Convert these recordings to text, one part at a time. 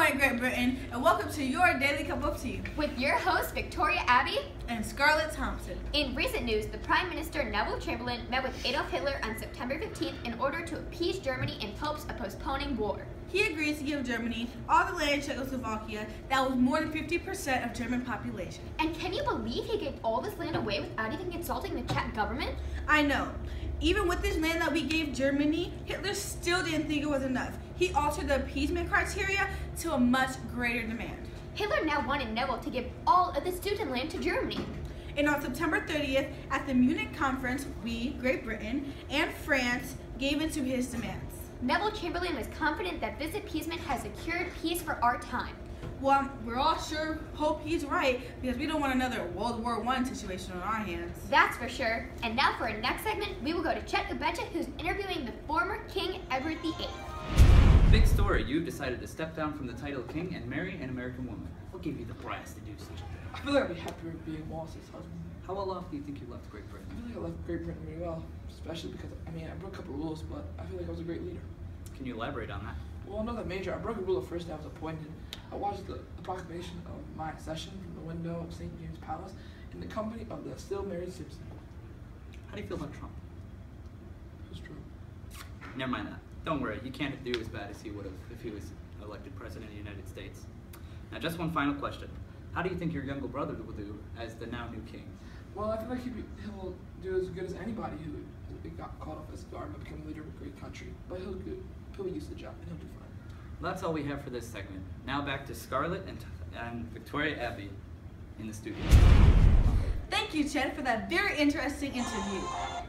morning, Great Britain, and welcome to your Daily Cup of Tea with your hosts Victoria Abbey and Scarlett Thompson. In recent news, the Prime Minister Neville Chamberlain met with Adolf Hitler on September 15th in order to appease Germany in hopes of postponing war. He agrees to give Germany all the land in Czechoslovakia that was more than 50% of German population. And can you believe he gave all this land away without even consulting the Czech government? I know. Even with this land that we gave Germany, Hitler still didn't think it was enough. He altered the appeasement criteria to a much greater demand. Hitler now wanted Neville to give all of the Sudetenland to Germany. And on September 30th, at the Munich conference, we, Great Britain, and France gave in to his demands. Neville Chamberlain was confident that this appeasement has secured peace for our time. Well, we're all sure hope he's right, because we don't want another World War I situation on our hands. That's for sure. And now for our next segment, we will go to Chet Ubecha, who's interviewing the former King Edward VIII. Big story, you've decided to step down from the title of king and marry an American woman. What gave you the brass to do such a thing? I feel like I'd be happier being Wallace's husband. How well off do you think you left Great Britain? I feel like I left Great Britain really well, especially because, I broke a couple rules, but I feel like I was a great leader. Can you elaborate on that? Well, nothing major. I broke a rule the first day I was appointed. I watched the proclamation of my accession from the window of St. James Palace in the company of the still married Simpson. How do you feel about Trump? Who's Trump? Never mind that. Don't worry, you can't do as bad as he would have if he was elected president of the United States. Now, just one final question. How do you think your younger brother will do as the now new king? Well, I feel like he'll do as good as anybody who got caught off his guard by becoming leader of a great country. But he'll be used to the job and he'll do fine. Well, that's all we have for this segment. Now back to Scarlett and Victoria Abbey in the studio. Thank you, Chet, for that very interesting interview.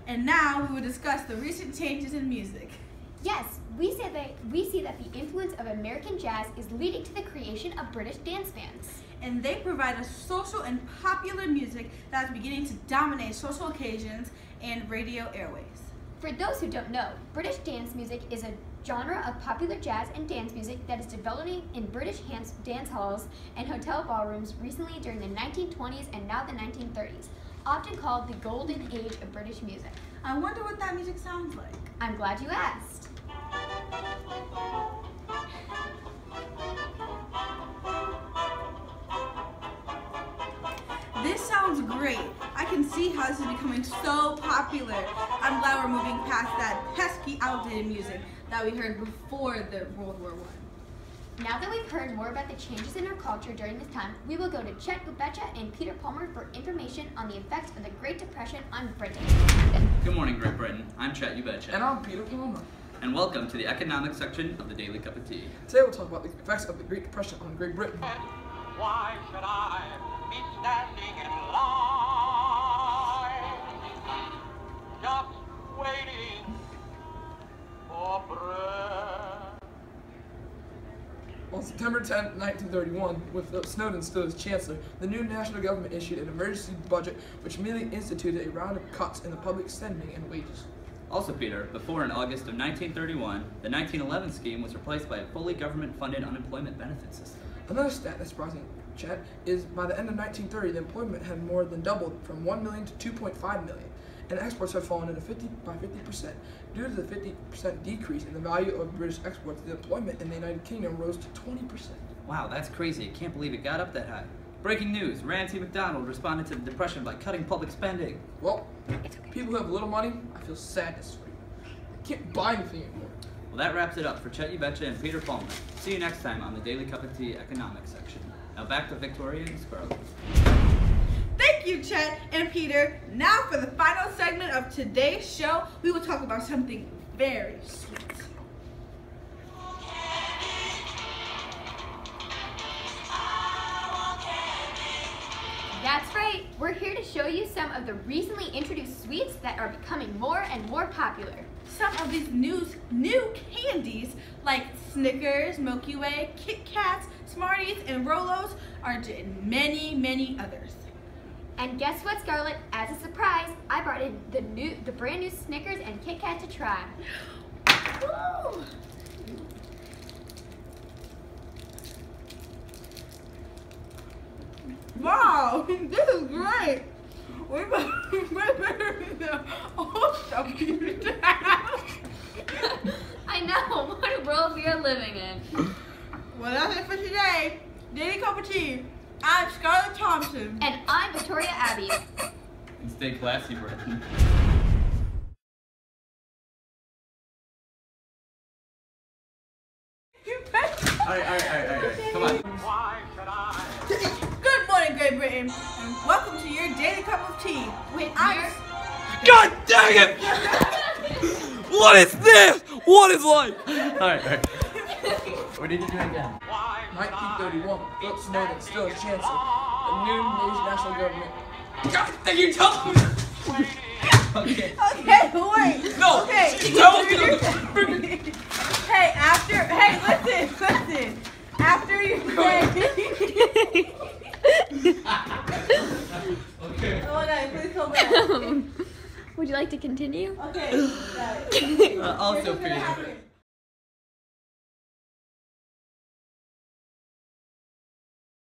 And now we will discuss the recent changes in music. Yes, we see that the influence of American jazz is leading to the creation of British dance bands. And they provide us social and popular music that is beginning to dominate social occasions and radio airways. For those who don't know, British dance music is a genre of popular jazz and dance music that is developing in British dance halls and hotel ballrooms recently during the 1920s and now the 1930s, often called the golden age of British music. I wonder what that music sounds like. I'm glad you asked. This sounds great. I can see how this is becoming so popular. I'm glad we're moving past that pesky, outdated music that we heard before the World War I. Now that we've heard more about the changes in our culture during this time, we will go to Chet Ubecha and Peter Palmer for information on the effects of the Great Depression on Britain. Good morning, Great Britain. I'm Chet Ubecha. And I'm Peter Palmer. And welcome to the economic section of the Daily Cup of Tea. Today we'll talk about the effects of the Great Depression on Great Britain. Why should I be standing in line, just waiting for breath? On September 10, 1931, with Snowden still as chancellor, the new national government issued an emergency budget which immediately instituted a round of cuts in the public spending and wages. Also, Peter, before in August of 1931, the 1911 scheme was replaced by a fully government-funded unemployment benefit system. Another stat that's surprising, Chet, is by the end of 1930, the employment had more than doubled from 1 million to 2.5 million, and exports had fallen by 50%. Due to the 50% decrease in the value of British exports, the employment in the United Kingdom rose to 20%. Wow, that's crazy. I can't believe it got up that high. Breaking news, Ramsay MacDonald responded to the Depression by cutting public spending. Well, people who have little money, I feel sadness for you. They can't buy anything anymore. Well, that wraps it up for Chet Ubecha and Peter Palmer. See you next time on the Daily Cup of Tea Economics section. Now back to Victoria and Scarlett. Thank you, Chet and Peter. Now for the final segment of today's show, we will talk about something very sweet. That's right, we're here to show you some of the recently introduced sweets that are becoming more and more popular. Some of these new candies like Snickers, Milky Way, Kit Kats, Smarties, and Rolos are in many, many others. And guess what, Scarlett? As a surprise, I brought in the brand new Snickers and Kit Kat to try. Woo! Wow, this is great. Way better than the old stuff you have. I know, what a world we are living in. Well, that's it for today. Daily Cup of Tea. I'm Scarlett Thompson. And I'm Victoria Abbey. And stay classy, Brendan. Alright. Come on. Why should I? Good morning, Great Britain, and welcome to your Daily Cup of Tea. With God dang it! What is this? What is life? Alright. What did you do again? Why should I? 1931, Philip Snowden still as chancellor. The new national government. God dang you, tell me! Okay. Okay, wait. No! Okay. Tell me! Hey, listen. After you say. Okay. Oh my God, please come back. Would you like to continue? Okay. Also, Here's what's gonna happen.